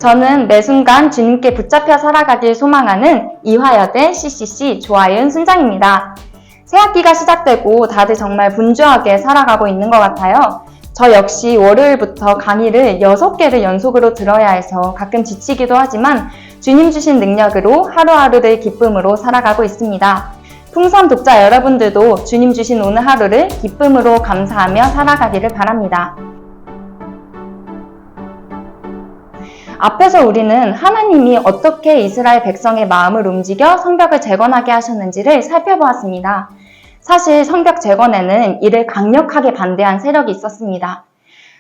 저는 매 순간 주님께 붙잡혀 살아가길 소망하는 이화여대 CCC 조아윤 순장입니다. 새학기가 시작되고 다들 정말 분주하게 살아가고 있는 것 같아요. 저 역시 월요일부터 강의를 6개를 연속으로 들어야 해서 가끔 지치기도 하지만 주님 주신 능력으로 하루하루를 기쁨으로 살아가고 있습니다. 풍선 독자 여러분들도 주님 주신 오늘 하루를 기쁨으로 감사하며 살아가기를 바랍니다. 앞에서 우리는 하나님이 어떻게 이스라엘 백성의 마음을 움직여 성벽을 재건하게 하셨는지를 살펴보았습니다. 사실 성벽 재건에는 이를 강력하게 반대한 세력이 있었습니다.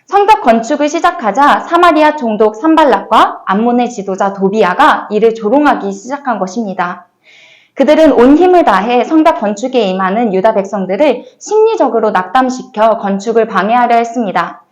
성벽 건축을 시작하자 사마리아 총독 산발락과 암몬의 지도자 도비아가 이를 조롱하기 시작한 것입니다. 그들은 온 힘을 다해 성벽 건축에 임하는 유다 백성들을 심리적으로 낙담시켜 건축을 방해하려 했습니다.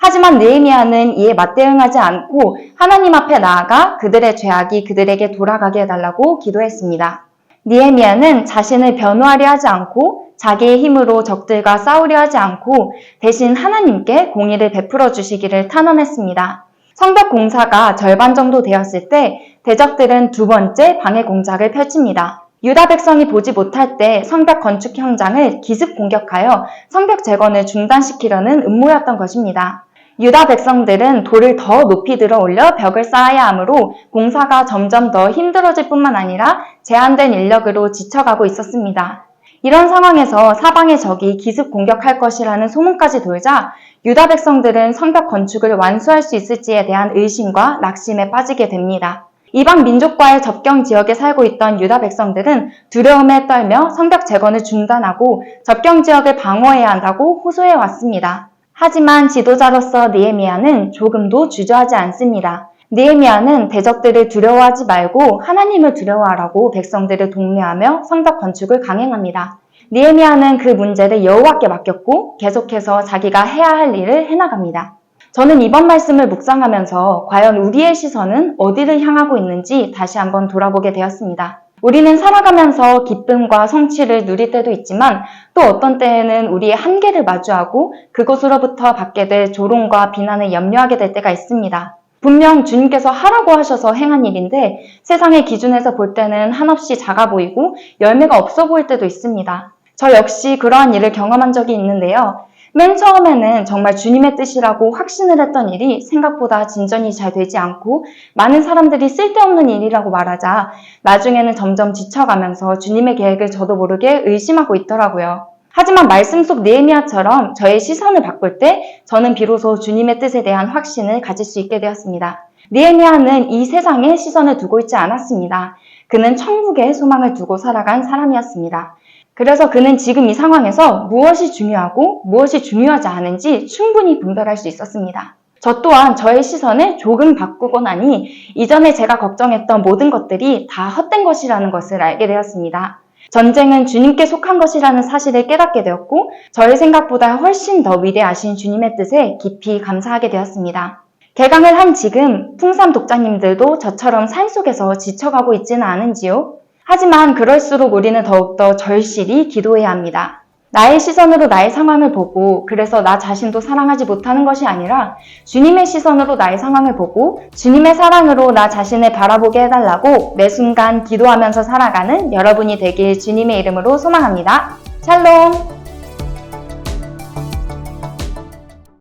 하지만 느헤미야는 이에 맞대응하지 않고 하나님 앞에 나아가 그들의 죄악이 그들에게 돌아가게 해달라고 기도했습니다. 느헤미야는 자신을 변호하려 하지 않고 자기의 힘으로 적들과 싸우려 하지 않고 대신 하나님께 공의를 베풀어 주시기를 탄원했습니다. 성벽 공사가 절반 정도 되었을 때 대적들은 두 번째 방해 공작을 펼칩니다. 유다 백성이 보지 못할 때 성벽 건축 현장을 기습 공격하여 성벽 재건을 중단시키려는 음모였던 것입니다. 유다 백성들은 돌을 더 높이 들어 올려 벽을 쌓아야 하므로 공사가 점점 더 힘들어질 뿐만 아니라 제한된 인력으로 지쳐가고 있었습니다. 이런 상황에서 사방의 적이 기습 공격할 것이라는 소문까지 돌자 유다 백성들은 성벽 건축을 완수할 수 있을지에 대한 의심과 낙심에 빠지게 됩니다. 이방 민족과의 접경 지역에 살고 있던 유다 백성들은 두려움에 떨며 성벽 재건을 중단하고 접경 지역을 방어해야 한다고 호소해 왔습니다. 하지만 지도자로서 느헤미야는 조금도 주저하지 않습니다. 느헤미야는 대적들을 두려워하지 말고 하나님을 두려워하라고 백성들을 독려하며 성벽 건축을 강행합니다. 느헤미야는 그 문제를 여호와께 맡겼고 계속해서 자기가 해야 할 일을 해나갑니다. 저는 이번 말씀을 묵상하면서 과연 우리의 시선은 어디를 향하고 있는지 다시 한번 돌아보게 되었습니다. 우리는 살아가면서 기쁨과 성취를 누릴 때도 있지만 또 어떤 때에는 우리의 한계를 마주하고 그것으로부터 받게 될 조롱과 비난을 염려하게 될 때가 있습니다. 분명 주님께서 하라고 하셔서 행한 일인데 세상의 기준에서 볼 때는 한없이 작아 보이고 열매가 없어 보일 때도 있습니다. 저 역시 그러한 일을 경험한 적이 있는데요. 맨 처음에는 정말 주님의 뜻이라고 확신을 했던 일이 생각보다 진전이 잘 되지 않고 많은 사람들이 쓸데없는 일이라고 말하자 나중에는 점점 지쳐가면서 주님의 계획을 저도 모르게 의심하고 있더라고요. 하지만 말씀 속 느헤미야처럼 저의 시선을 바꿀 때 저는 비로소 주님의 뜻에 대한 확신을 가질 수 있게 되었습니다. 느헤미야는 이 세상에 시선을 두고 있지 않았습니다. 그는 천국에 소망을 두고 살아간 사람이었습니다. 그래서 그는 지금 이 상황에서 무엇이 중요하고 무엇이 중요하지 않은지 충분히 분별할 수 있었습니다. 저 또한 저의 시선을 조금 바꾸고 나니 이전에 제가 걱정했던 모든 것들이 다 헛된 것이라는 것을 알게 되었습니다. 전쟁은 주님께 속한 것이라는 사실을 깨닫게 되었고 저의 생각보다 훨씬 더 위대하신 주님의 뜻에 깊이 감사하게 되었습니다. 개강을 한 지금 풍삼 독자님들도 저처럼 산속에서 지쳐가고 있지는 않은지요? 하지만 그럴수록 우리는 더욱더 절실히 기도해야 합니다. 나의 시선으로 나의 상황을 보고 그래서 나 자신도 사랑하지 못하는 것이 아니라 주님의 시선으로 나의 상황을 보고 주님의 사랑으로 나 자신을 바라보게 해달라고 매 순간 기도하면서 살아가는 여러분이 되길 주님의 이름으로 소망합니다. 샬롬!